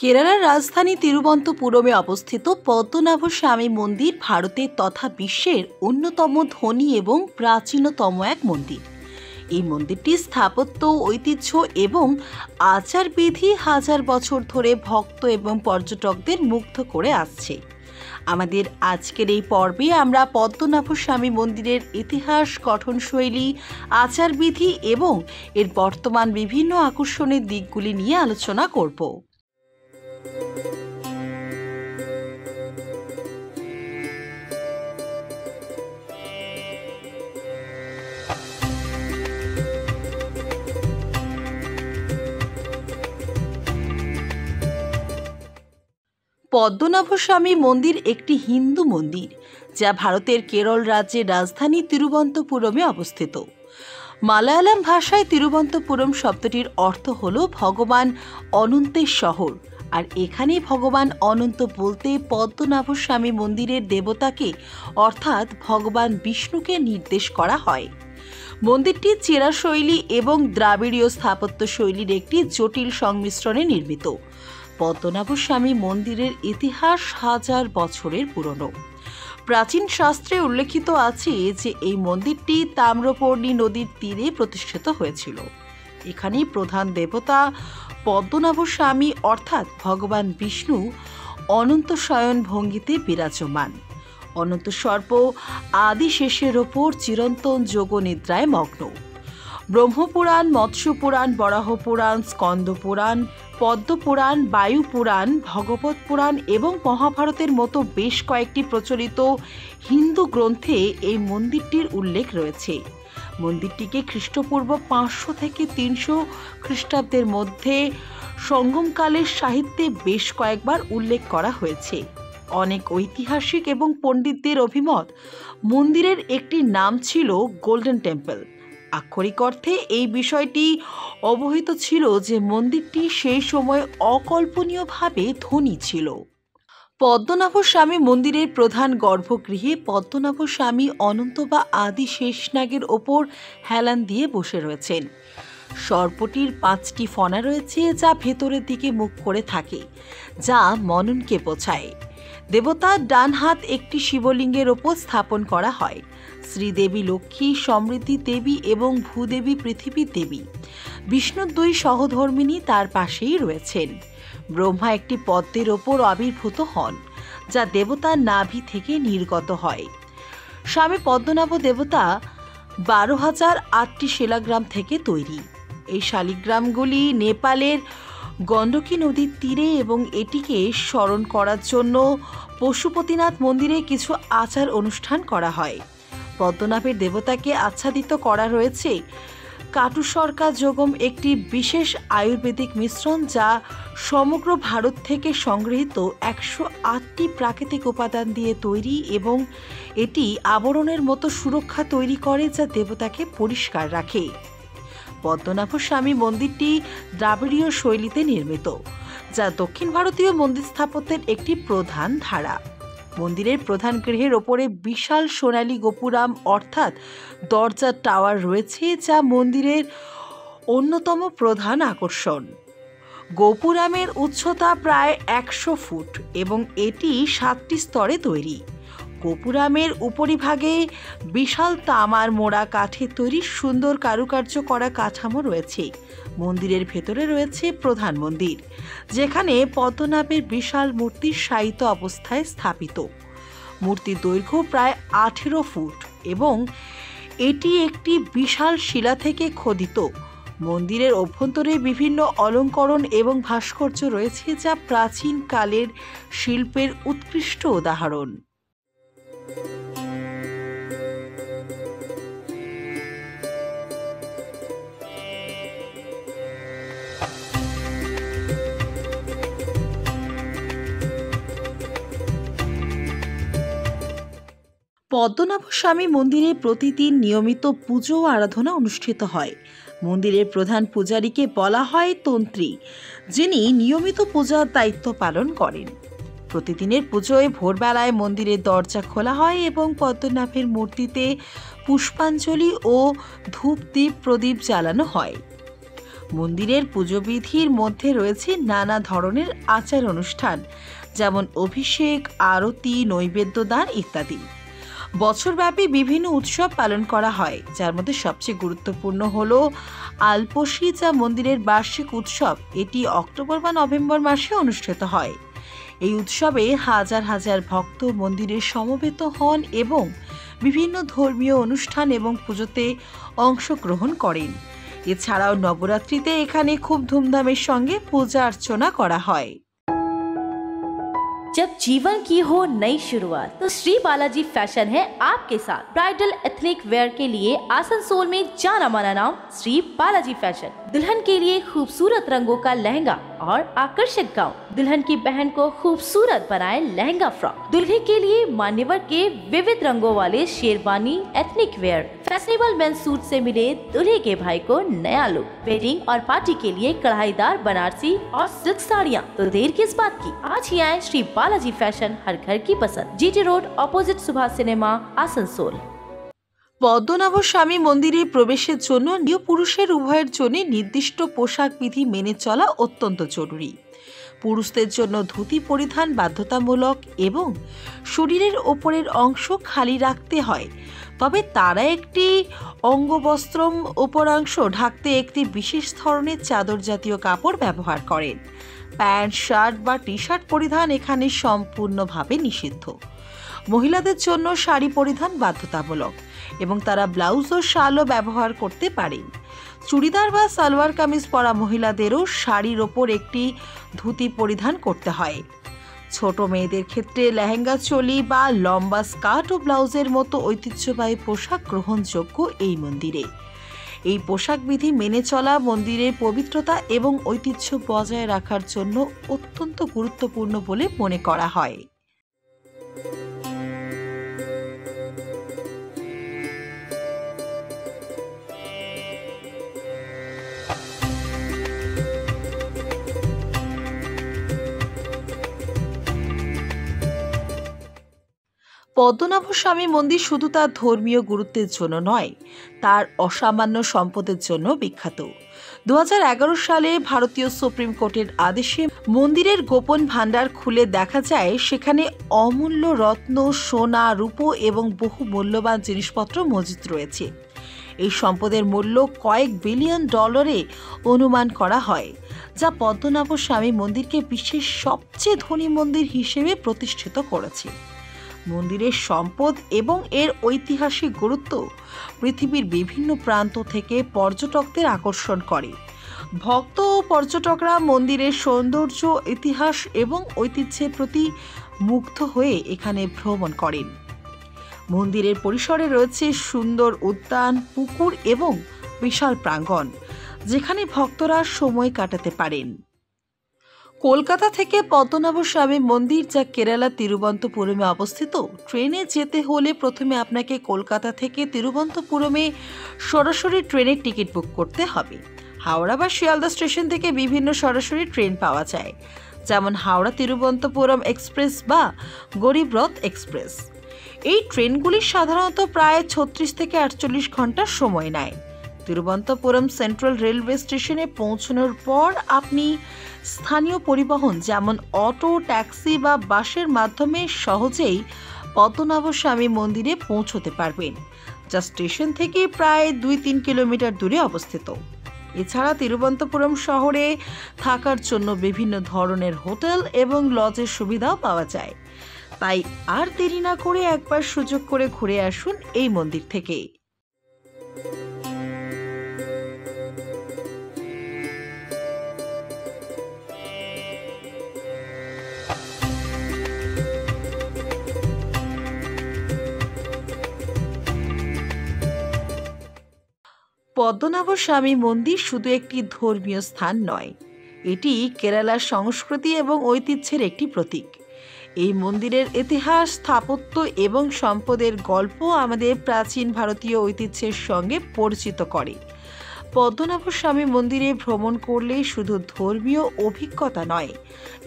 কেরালার রাজধানী তিরুবনন্তপুরমে অবস্থিত পদ্মনাভ স্বামী মন্দির ভারতের তথা বিশ্বের অন্যতম ধনী এবং প্রাচীনতম এক মন্দির। এই মন্দিরটি স্থাপত্য ঐতিহ্য এবং আচারবিধি হাজার বছর ধরে ভক্ত এবং পর্যটকদের মুগ্ধ করে আসছে। আমাদের আজকের এই পর্বে আমরা পদ্মনাভ স্বামী মন্দিরের ইতিহাস, গঠনশৈলী, আচারবিধি এবং এর বর্তমান বিভিন্ন আকর্ষণের দিকগুলি নিয়ে আলোচনা করব। পদ্মনাভ স্বামী মন্দির একটি হিন্দু মন্দির যা ভারতের কেরল রাজ্যের রাজধানী তিরুবনন্তপুরমে অবস্থিত। মালায়ালাম ভাষায় তিরুবনন্তপুরম শব্দটির অর্থ হল ভগবান অনন্তের শহর, আর এখানে ভগবান অনন্ত বলতে পদ্মনাভ স্বামী মন্দিরের দেবতাকে অর্থাৎ ভগবান বিষ্ণুকে নির্দেশ করা হয়। মন্দিরটি চেরা শৈলী এবং দ্রাবিড়ীয় স্থাপত্য শৈলীর একটি জটিল সংমিশ্রণে নির্মিত। পদ্মনাভ স্বামী মন্দিরের ইতিহাস হাজার বছরের পুরনো। প্রাচীন শাস্ত্রে উল্লেখিত আছে যে এই মন্দিরটি তাম্রপর্ণী নদীর তীরে প্রতিষ্ঠিত হয়েছিল। এখানে প্রধান দেবতা পদ্মনাভ স্বামী অর্থাৎ ভগবান বিষ্ণু অনন্ত শয়ন ভঙ্গিতে বিরাজমান। অনন্ত সর্প আদিশেষের ওপর চিরন্তন যোগনিদ্রায় মগ্ন। ব্রহ্মপুরাণ, মৎস্যপুরাণ, বরাহপুরাণ, স্কন্দপুরাণ, পদ্মপুরাণ, বায়ুপুরাণ, ভগবত পুরাণ এবং মহাভারতের মতো বেশ কয়েকটি প্রচলিত হিন্দু গ্রন্থে এই মন্দিরটির উল্লেখ রয়েছে। মন্দিরটিকে খ্রিস্টপূর্ব 500 থেকে 300 খ্রিস্টাব্দের মধ্যে সঙ্গমকালের সাহিত্যে বেশ কয়েকবার উল্লেখ করা হয়েছে। অনেক ঐতিহাসিক এবং পণ্ডিতদের অভিমত মন্দিরের একটি নাম ছিল গোল্ডেন টেম্পল। আক্ষরিক অর্থে এই বিষয়টি অবহিত ছিল যে মন্দিরটি সেই সময় অকল্পনীয়ভাবে ধনী ছিল। পদ্মনাভ স্বামী মন্দিরের প্রধান গর্ভগৃহে পদ্মনাভ স্বামী অনন্ত বা আদি শেষনাগের ওপর হেলান দিয়ে বসে রয়েছেন। সর্পটির 5টি ফণা রয়েছে যা ভেতরের দিকে মুখ করে থাকে, যা মননকে বোঝায়। দেবতার ডান হাত একটি শিবলিঙ্গের ওপর স্থাপন করা হয়। শ্রীদেবী লক্ষ্মী, সমৃদ্ধি দেবী এবং ভূদেবী পৃথিবীর দেবী, বিষ্ণুর 2 সহধর্মিণী তার পাশেই রয়েছেন। ব্রহ্মা একটি পদ্মের ওপর আবির্ভূত হন, যা দেবতার নাভি থেকে নির্গত হয়। স্বামী পদ্মনাভ দেবতা 12,008টি শিলাগ্রাম থেকে তৈরি। এই শালিগ্রামগুলি নেপালের গণ্ডকী নদীর তীরে, এবং এটিকে স্মরণ করার জন্য পশুপতিনাথ মন্দিরে কিছু আচার অনুষ্ঠান করা হয়। পদ্মনাভের দেবতাকে আচ্ছাদিত করা রয়েছে কাটুসর্কা যোগম, একটি বিশেষ আয়ুর্বেদিক মিশ্রণ যা সমগ্র ভারত থেকে সংগৃহীত 108টি প্রাকৃতিক উপাদান দিয়ে তৈরি, এবং এটি আবরণের মতো সুরক্ষা তৈরি করে যা দেবতাকে পরিষ্কার রাখে। পদ্মনাভ স্বামী মন্দিরটি দ্রাবিড়ীয় শৈলীতে নির্মিত, যা দক্ষিণ ভারতীয় মন্দির স্থাপত্যের একটি প্রধান ধারা। মন্দিরের প্রধান গৃহের ওপরে বিশাল সোনালী গোপুরাম অর্থাৎ দরজার টাওয়ার রয়েছে, যা মন্দিরের অন্যতম প্রধান আকর্ষণ। গোপুরামের উচ্চতা প্রায় 100 ফুট এবং এটি 7টি স্তরে তৈরি। গোপুরামের উপরিভাগে বিশাল তামার মোড়া কাঠের তৈরি সুন্দর কারুকার্য করা কাঠামো রয়েছে। মন্দিরের ভেতরে রয়েছে প্রধান মন্দির, যেখানে পদ্মনাভের বিশাল মূর্তি শায়িত অবস্থায় স্থাপিত। মূর্তির দৈর্ঘ্য প্রায় 18 ফুট এবং এটি একটি বিশাল শিলা থেকে খোদিত। মন্দিরের অভ্যন্তরে বিভিন্ন অলঙ্করণ এবং ভাস্কর্য রয়েছে, যা প্রাচীন কালের শিল্পের উৎকৃষ্ট উদাহরণ। পদ্মনাভ স্বামী মন্দিরে প্রতিদিন নিয়মিত পুজো ও আরাধনা অনুষ্ঠিত হয়। মন্দিরের প্রধান পূজারীকে বলা হয় তন্ত্রী, যিনি নিয়মিত পূজার দায়িত্ব পালন করেন। প্রতিদিনের পুজোয় ভোরবেলায় মন্দিরের দরজা খোলা হয় এবং পদ্মনাভের মূর্তিতে পুষ্পাঞ্জলি ও ধূপ দ্বীপ প্রদীপ জ্বালানো হয়। মন্দিরের পুজোবিধির মধ্যে রয়েছে নানা ধরনের আচার অনুষ্ঠান, যেমন অভিষেক, আরতি, নৈবেদ্য দান ইত্যাদি। বছরব্যাপী বিভিন্ন উৎসব পালন করা হয়, যার মধ্যে সবচেয়ে গুরুত্বপূর্ণ হল আলপোষি, যা মন্দিরের বার্ষিক উৎসব। এটি অক্টোবর বা নভেম্বর মাসে অনুষ্ঠিত হয়। এই উৎসবে হাজার হাজার ভক্ত মন্দিরে সমবেত হন এবং বিভিন্ন ধর্মীয় অনুষ্ঠান এবং পুজোতে অংশগ্রহণ করেন। এছাড়াও নবরাত্রিতে এখানে খুব ধুমধামের সঙ্গে পূজা অর্চনা করা হয়। जब जीवन की हो नई शुरुआत तो श्री बालाजी फैशन है आपके साथ। ब्राइडल एथनिक वेयर के लिए आसनसोल में जाना माना नाम श्री बालाजी फैशन। दुल्हन के लिए खूबसूरत रंगों का लहंगा और आकर्षक गाउन, दुल्हन की बहन को खूबसूरत बनाए लहंगा फ्रॉक, दुल्हे के लिए मान्यवर के विविध रंगों वाले sherwani, ethnic wear, fashionable men's suit से मिले दुल्हे के भाई को नया लुक, वेडिंग और पार्टी के लिए कढ़ाईदार बनारसी और सिल्क साड़ियाँ। तो देर किस बात की, आज ही आए श्री बालाजी फैशन, हर घर की पसंद, GT road opposite Subhash cinema, Asansol. Padmanabha স্বামী মন্দিরে প্রবেশের জন্য নারী ও পুরুষের উভয়ের জন্য নির্দিষ্ট পোশাক বিধি মেনে চলা অত্যন্ত জরুরি। পুরুষদের জন্য ধুতি পরিধান বাধ্যতামূলক এবং শরীরের ওপরের অংশ খালি রাখতে হয়, তবে তারা একটি অঙ্গবস্ত্রম উপরাংশ ঢাকতে একটি বিশেষ ধরনের চাদর জাতীয় কাপড় ব্যবহার করেন। প্যান্ট, শার্ট বা টি শার্ট পরিধান এখানে সম্পূর্ণভাবে নিষিদ্ধ। মহিলাদের জন্য শাড়ি পরিধান বাধ্যতামূলক এবং তারা ব্লাউজ ও শালও ব্যবহার করতে পারেন। চুড়িদার বা সালোয়ার কামিজ পরা মহিলাদেরও শাড়ির ওপর একটি ধুতি পরিধান করতে হয়। ছোট মেয়েদের ক্ষেত্রে লেহেঙ্গা, চোলি বা লম্বা স্কার্ট ও ব্লাউজের মতো ঐতিহ্যবাহী পোশাক গ্রহণযোগ্য এই মন্দিরে। এই পোশাক বিধি মেনে চলা মন্দিরের পবিত্রতা এবং ঐতিহ্য বজায় রাখার জন্য অত্যন্ত গুরুত্বপূর্ণ বলে মনে করা হয়। পদ্মনাভ স্বামী মন্দির শুধু তার ধর্মীয় গুরুত্বের জন্য নয়, তার অসামান্য সম্পদের জন্য বিখ্যাত। 2011 সালে ভারতীয় সুপ্রিম কোর্টের আদেশে মন্দিরের গোপন ভাণ্ডার খুলে দেখা যায় সেখানে অমূল্য রত্ন, সোনা, রূপো এবং বহু মূল্যবান জিনিসপত্র মজুত রয়েছে। এই সম্পদের মূল্য কয়েক বিলিয়ন ডলারে অনুমান করা হয়, যা পদ্মনাভ স্বামী মন্দিরকে বিশ্বের সবচেয়ে ধনী মন্দির হিসেবে প্রতিষ্ঠিত করেছে। মন্দিরের সম্পদ এবং এর ঐতিহাসিক গুরুত্ব পৃথিবীর বিভিন্ন প্রান্ত থেকে পর্যটকদের আকর্ষণ করে। ভক্ত ও পর্যটকরা মন্দিরের সৌন্দর্য, ইতিহাস এবং ঐতিহ্যের প্রতি মুগ্ধ হয়ে এখানে ভ্রমণ করেন। মন্দিরের পরিসরে রয়েছে সুন্দর উদ্যান, পুকুর এবং বিশাল প্রাঙ্গণ, যেখানে ভক্তরা সময় কাটাতে পারেন। কলকাতা থেকে পদ্মনাভ স্বামী মন্দির, যা কেরালা তিরুবনন্তপুরমে অবস্থিত, ট্রেনে যেতে হলে প্রথমে আপনাকে কলকাতা থেকে তিরুবনন্তপুরমে সরাসরি ট্রেনের টিকিট বুক করতে হবে। হাওড়া বা শিয়ালদা স্টেশন থেকে বিভিন্ন সরাসরি ট্রেন পাওয়া যায়, যেমন হাওড়া তিরুবনন্তপুরম এক্সপ্রেস বা গরিব রথ এক্সপ্রেস। এই ট্রেনগুলি সাধারণত প্রায় 36 থেকে 48 ঘন্টা সময় নেয়। তিরুবনন্তপুরম সেন্ট্রাল রেলওয়ে স্টেশনে পৌঁছানোর পর আপনি স্থানীয় পরিবহন যেমন অটো, ট্যাক্সি বা বাসের মাধ্যমে সহজেই পদ্মনাভ স্বামী মন্দিরে পৌঁছতে পারবেন, যা স্টেশন থেকে প্রায় 2-3 কিলোমিটার দূরে অবস্থিত। এছাড়া তিরুবনন্তপুরম শহরে থাকার জন্য বিভিন্ন ধরনের হোটেল এবং লজের সুবিধাও পাওয়া যায়। তাই আর দেরি না করে একবার সুযোগ করে ঘুরে আসুন এই মন্দির থেকে। পদ্মনাভ স্বামী মন্দির শুধু একটি ধর্মীয় স্থান নয়, এটি কেরালার সংস্কৃতি এবং ঐতিহ্যের একটি প্রতীক। এই মন্দিরের ইতিহাস, স্থাপত্য এবং সম্পদের গল্প আমাদের প্রাচীন ভারতীয় ঐতিহ্যের সঙ্গে পরিচিত করে। পদ্মনাভ স্বামী মন্দিরে ভ্রমণ করলে শুধু ধর্মীয় অভিজ্ঞতা নয়,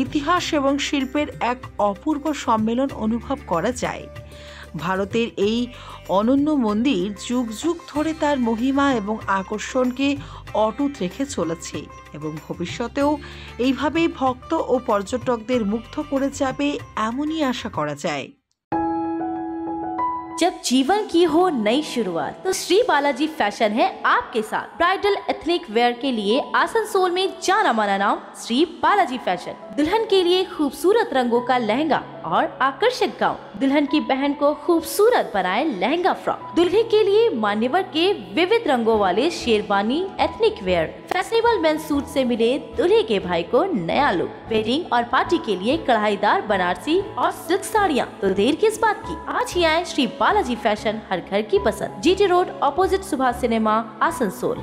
ইতিহাস এবং শিল্পের এক অপূর্ব সম্মেলন অনুভব করা যায়। ভারতের এই অনন্য মন্দির যুগ যুগ ধরে তার মহিমা এবং আকর্ষণকে অটুট রেখে চলেছে এবং ভবিষ্যতেও এইভাবেই ভক্ত ও পর্যটকদের মুগ্ধ করে যাবে এমনই আশা করা যায়। जब जीवन की हो नई शुरुआत तो श्री बालाजी फैशन है आपके साथ। ब्राइडल एथनिक वेयर के लिए आसनसोल में जाना माना नाम श्री बालाजी फैशन। दुल्हन के लिए खूबसूरत रंगों का लहंगा और आकर्षक गाउन, दुल्हन की बहन को खूबसूरत बनाए लहंगा फ्रॉक, दुल्हे के लिए मान्यवर के विविध रंगों वाले sherwani ethnic wear, fashionable main suit से मिले दुल्हे के भाई को नया लुक, वेडिंग और पार्टी के लिए कढ़ाईदार बनारसी और सिल्क साड़ियाँ। तो देर किस बात की, आज ही आए श्री बालाजी फैशन, हर घर की पसंद, GT road opposite Subhash cinema, Asansol.